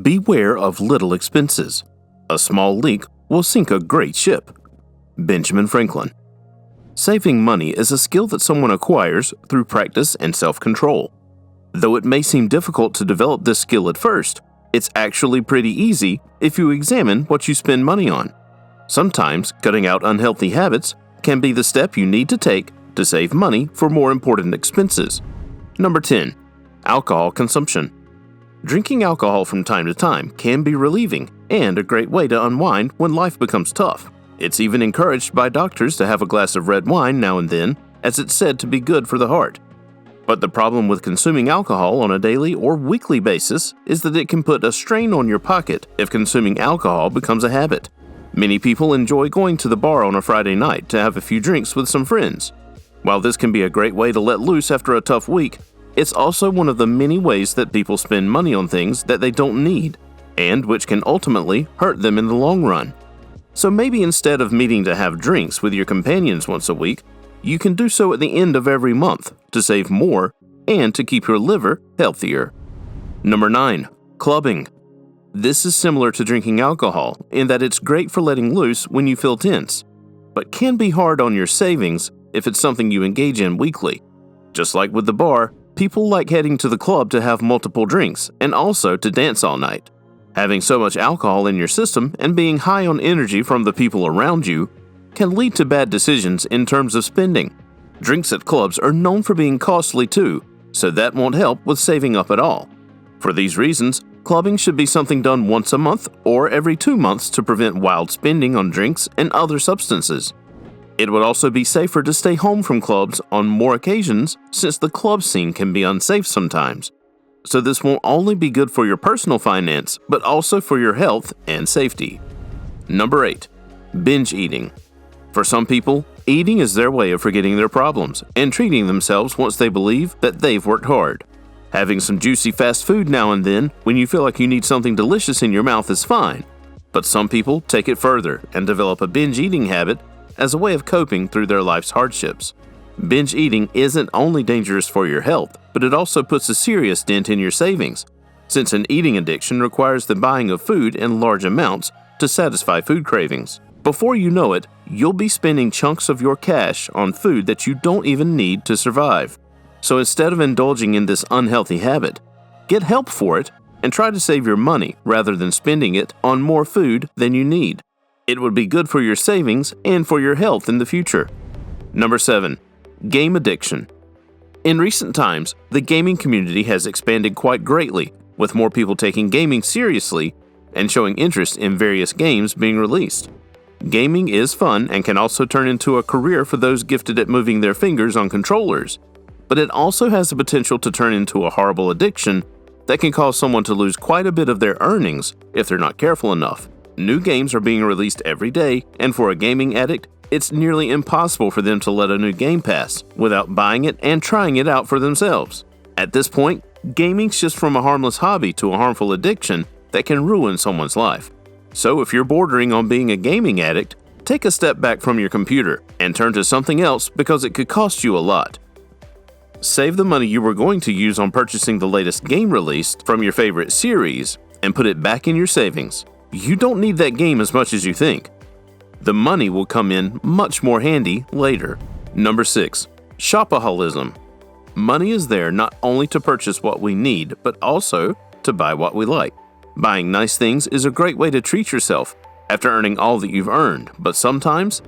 Beware of little expenses. A small leak will sink a great ship. Benjamin Franklin. Saving money is a skill that someone acquires through practice and self-control. Though it may seem difficult to develop this skill at first, it's actually pretty easy if you examine what you spend money on. Sometimes cutting out unhealthy habits can be the step you need to take to save money for more important expenses. Number 10. Alcohol consumption. Drinking alcohol from time to time can be relieving and a great way to unwind when life becomes tough. It's even encouraged by doctors to have a glass of red wine now and then, as it's said to be good for the heart. But the problem with consuming alcohol on a daily or weekly basis is that it can put a strain on your pocket if consuming alcohol becomes a habit. Many people enjoy going to the bar on a Friday night to have a few drinks with some friends. While this can be a great way to let loose after a tough week, it's also one of the many ways that people spend money on things that they don't need, and which can ultimately hurt them in the long run. So maybe instead of meeting to have drinks with your companions once a week, you can do so at the end of every month to save more and to keep your liver healthier. Number 9. Clubbing. This is similar to drinking alcohol in that it's great for letting loose when you feel tense, but can be hard on your savings if it's something you engage in weekly. Just like with the bar, people like heading to the club to have multiple drinks and also to dance all night. Having so much alcohol in your system and being high on energy from the people around you can lead to bad decisions in terms of spending. Drinks at clubs are known for being costly too, so that won't help with saving up at all. For these reasons, clubbing should be something done once a month or every 2 months to prevent wild spending on drinks and other substances. It would also be safer to stay home from clubs on more occasions since the club scene can be unsafe sometimes. So this won't only be good for your personal finance, but also for your health and safety. Number 8. Binge eating. For some people, eating is their way of forgetting their problems and treating themselves once they believe that they've worked hard. Having some juicy fast food now and then when you feel like you need something delicious in your mouth is fine, but some people take it further and develop a binge eating habit as a way of coping through their life's hardships. Binge eating isn't only dangerous for your health, but it also puts a serious dent in your savings, since an eating addiction requires the buying of food in large amounts to satisfy food cravings. Before you know it, you'll be spending chunks of your cash on food that you don't even need to survive. So instead of indulging in this unhealthy habit, get help for it and try to save your money rather than spending it on more food than you need. It would be good for your savings and for your health in the future. Number 7. Game addiction. In recent times, the gaming community has expanded quite greatly, with more people taking gaming seriously and showing interest in various games being released. Gaming is fun and can also turn into a career for those gifted at moving their fingers on controllers, but it also has the potential to turn into a horrible addiction that can cause someone to lose quite a bit of their earnings if they're not careful enough. New games are being released every day, and for a gaming addict, it's nearly impossible for them to let a new game pass without buying it and trying it out for themselves. At this point, gaming's just from a harmless hobby to a harmful addiction that can ruin someone's life. So if you're bordering on being a gaming addict, take a step back from your computer and turn to something else because it could cost you a lot. Save the money you were going to use on purchasing the latest game released from your favorite series and put it back in your savings. You don't need that game as much as you think. The money will come in much more handy later. Number 6. Shopaholism. Money is there not only to purchase what we need, but also to buy what we like. Buying nice things is a great way to treat yourself after earning all that you've earned, but sometimes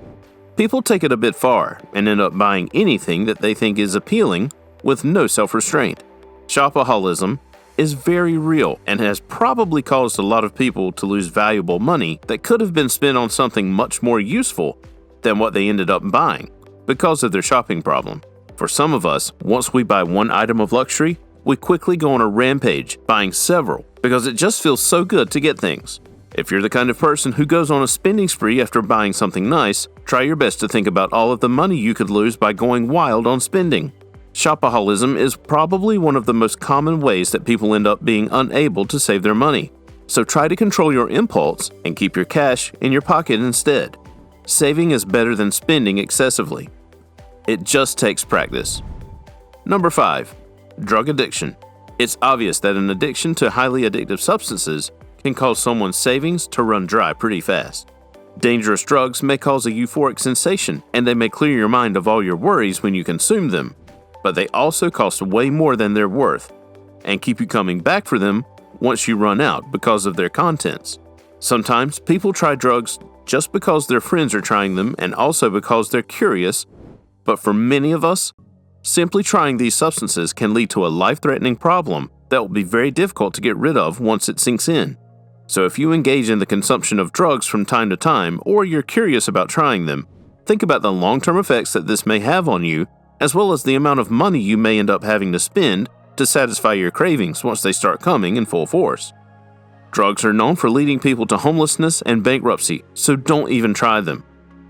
people take it a bit far and end up buying anything that they think is appealing with no self-restraint. Shopaholism is very real and has probably caused a lot of people to lose valuable money that could have been spent on something much more useful than what they ended up buying because of their shopping problem. For some of us, once we buy one item of luxury, we quickly go on a rampage, buying several, because it just feels so good to get things. If you're the kind of person who goes on a spending spree after buying something nice, try your best to think about all of the money you could lose by going wild on spending. Shopaholism is probably one of the most common ways that people end up being unable to save their money. So try to control your impulse and keep your cash in your pocket instead. Saving is better than spending excessively. It just takes practice. Number 5. Drug addiction. It's obvious that an addiction to highly addictive substances can cause someone's savings to run dry pretty fast. Dangerous drugs may cause a euphoric sensation, and they may clear your mind of all your worries when you consume them, but they also cost way more than they're worth, and keep you coming back for them once you run out because of their contents. Sometimes people try drugs just because their friends are trying them and also because they're curious, but for many of us, simply trying these substances can lead to a life-threatening problem that will be very difficult to get rid of once it sinks in. So if you engage in the consumption of drugs from time to time, or you're curious about trying them, think about the long-term effects that this may have on you, as well as the amount of money you may end up having to spend to satisfy your cravings once they start coming in full force. Drugs are known for leading people to homelessness and bankruptcy, so don't even try them.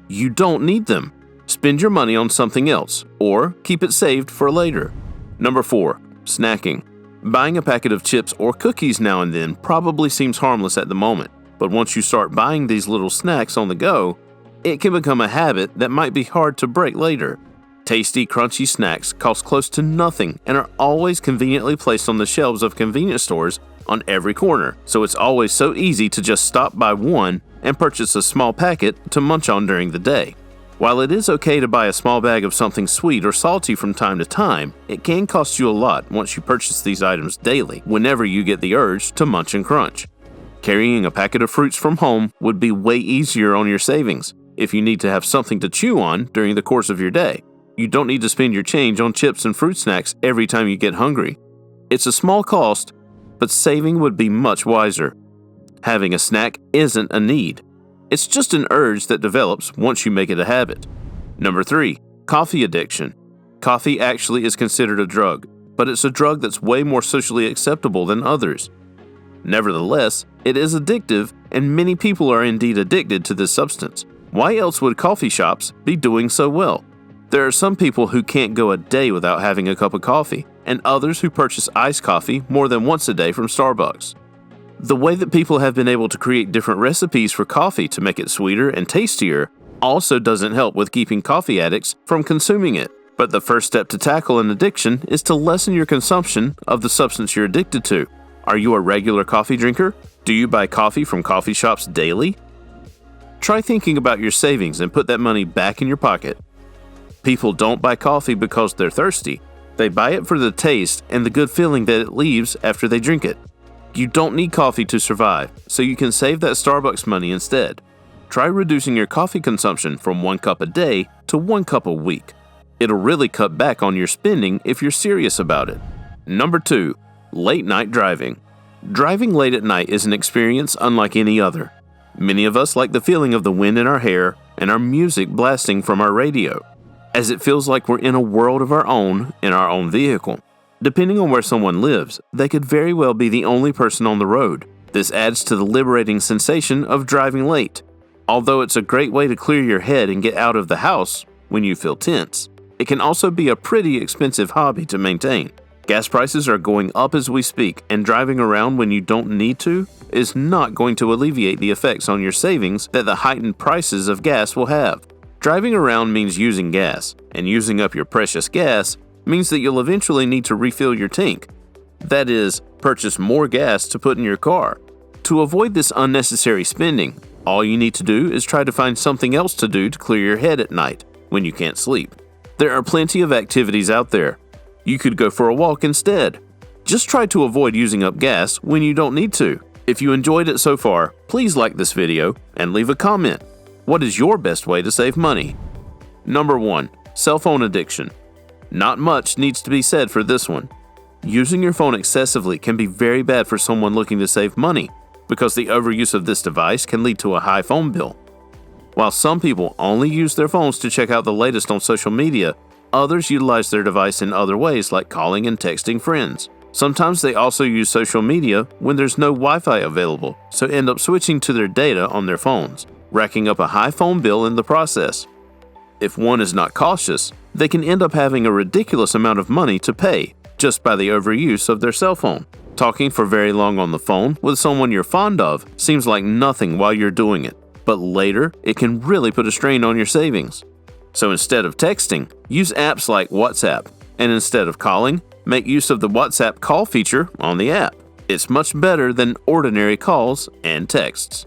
You don't need them. Spend your money on something else, or keep it saved for later. Number 4. Snacking. Buying a packet of chips or cookies now and then probably seems harmless at the moment, but once you start buying these little snacks on the go, it can become a habit that might be hard to break later. Tasty, crunchy snacks cost close to nothing and are always conveniently placed on the shelves of convenience stores on every corner, so it's always so easy to just stop by one and purchase a small packet to munch on during the day. While it is okay to buy a small bag of something sweet or salty from time to time, it can cost you a lot once you purchase these items daily whenever you get the urge to munch and crunch. Carrying a packet of fruits from home would be way easier on your savings if you need to have something to chew on during the course of your day. You don't need to spend your change on chips and fruit snacks every time you get hungry. It's a small cost, but saving would be much wiser. Having a snack isn't a need. It's just an urge that develops once you make it a habit. Number 3. Coffee addiction. Coffee actually is considered a drug, but it's a drug that's way more socially acceptable than others. Nevertheless, it is addictive, and many people are indeed addicted to this substance. Why else would coffee shops be doing so well? There are some people who can't go a day without having a cup of coffee, and others who purchase iced coffee more than once a day from Starbucks. The way that people have been able to create different recipes for coffee to make it sweeter and tastier also doesn't help with keeping coffee addicts from consuming it. But the first step to tackle an addiction is to lessen your consumption of the substance you're addicted to. Are you a regular coffee drinker? Do you buy coffee from coffee shops daily? Try thinking about your savings and put that money back in your pocket. People don't buy coffee because they're thirsty. They buy it for the taste and the good feeling that it leaves after they drink it. You don't need coffee to survive, so you can save that Starbucks money instead. Try reducing your coffee consumption from 1 cup a day to 1 cup a week. It'll really cut back on your spending if you're serious about it. Number 2. Late night driving. Driving late at night is an experience unlike any other. Many of us like the feeling of the wind in our hair and our music blasting from our radio, as it feels like we're in a world of our own in our own vehicle. Depending on where someone lives, they could very well be the only person on the road. This adds to the liberating sensation of driving late. Although it's a great way to clear your head and get out of the house when you feel tense, it can also be a pretty expensive hobby to maintain. Gas prices are going up as we speak, and driving around when you don't need to is not going to alleviate the effects on your savings that the heightened prices of gas will have. Driving around means using gas, and using up your precious gas means that you'll eventually need to refill your tank. That is, purchase more gas to put in your car. To avoid this unnecessary spending, all you need to do is try to find something else to do to clear your head at night when you can't sleep. There are plenty of activities out there. You could go for a walk instead. Just try to avoid using up gas when you don't need to. If you enjoyed it so far, please like this video and leave a comment. What is your best way to save money? Number 1. Cell phone addiction. Not much needs to be said for this one. Using your phone excessively can be very bad for someone looking to save money, because the overuse of this device can lead to a high phone bill. While some people only use their phones to check out the latest on social media, others utilize their device in other ways like calling and texting friends. Sometimes they also use social media when there's no Wi-Fi available, so end up switching to their data on their phones, racking up a high phone bill in the process. If one is not cautious, they can end up having a ridiculous amount of money to pay just by the overuse of their cell phone. Talking for very long on the phone with someone you're fond of seems like nothing while you're doing it, but later it can really put a strain on your savings. So instead of texting, use apps like WhatsApp, and instead of calling, make use of the WhatsApp call feature on the app. It's much better than ordinary calls and texts.